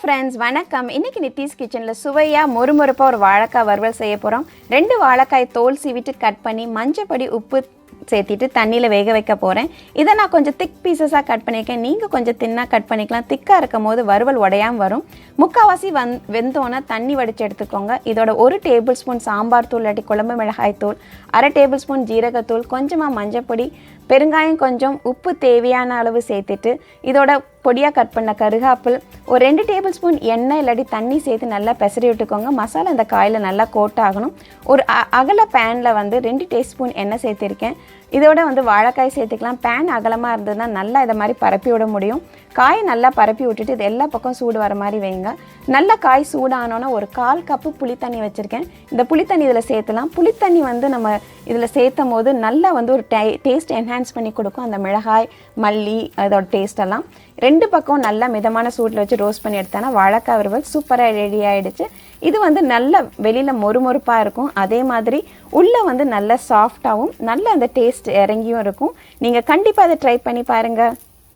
friends, வணக்கம். இன்னைக்கு நித்திஸ் கிச்சன்ல சுவையா மொறுமொறுப்பா ஒரு வாழைக்காய் வறுவல் செய்ய போறோம். 2 வாழைக்காய் தோல் சீவிட்டு கட் பண்ணி மஞ்சப்பொடி உப்பு சேர்த்திட்டு தண்ணியில வேக வைக்க போறேன். இத நான் கொஞ்சம் திக் பீசஸா கட் பண்ணிருக்கேன். நீங்க கொஞ்சம் தின்னா கட் பண்ணிக்கலாம். திக்கா இருக்கும்போது வறுவல் உடையாம வரும். முக்காவாசி வெந்தோன தண்ணி வடிச்சு எடுத்துக்கோங்க. இதோட 1 டேபிள்ஸ்பூன் சாம்பார் தூள் இல்லாட்டி குழம்பு மிளகாய் தூள், 1/2 டேபிள்ஸ்பூன் ஜீரகத்தூள், கொஞ்சமா மஞ்சப்பொடி, பெருங்காயம் கொஞ்சம், உப்பு தேவையான அளவு சேர்த்துட்டு இதோட பொடியாக கட் பண்ண கருகாப்பில், ஒரு 2 டேபிள்ஸ்பூன் எண்ணெய் இல்லாட்டி தண்ணி சேர்த்து நல்லா பெசரி விட்டுக்கோங்க. மசாலா இந்த காயில் நல்லா கோட் ஆகணும். ஒரு அகல பேனில் 2 டீஸ்பூன் எண்ணெய் சேர்த்திருக்கேன். இதோட வாழைக்காய் சேர்த்துக்கலாம். பேன் அகலமாக இருந்ததுன்னா நல்லா இதை மாதிரி பரப்பி விட முடியும். காய் நல்லா பரப்பி விட்டுட்டு இது எல்லா பக்கம் சூடு வர மாதிரி வைங்க. நல்லா காய் சூடானோன்னா ஒரு 1/4 கப்பு புளித்தண்ணி வச்சுருக்கேன். இந்த புளித்தண்ணி இதில் சேர்த்துலாம். புளித்தண்ணி நம்ம இதில் சேர்த்தும் போது நல்லா ஒரு டேஸ்ட் என்ஹான்ஸ் பண்ணி கொடுக்கும். அந்த மிளகாய், மல்லி அதோட டேஸ்டெல்லாம் 2 பக்கம் நல்லா மிதமான சூட்டில் வச்சு ரோஸ்ட் பண்ணி எடுத்தோன்னா வாழைக்காய் வறுவல் சூப்பராக ரெடி ஆகிடுச்சு. இது நல்ல வெளியில் மொறுமொறுப்பாக இருக்கும். அதே மாதிரி உள்ளே நல்ல சாஃப்டாகவும் நல்ல அந்த டேஸ்ட் இறங்கியும் இருக்கும். நீங்கள் கண்டிப்பாக அதை ட்ரை பண்ணி பாருங்கள்.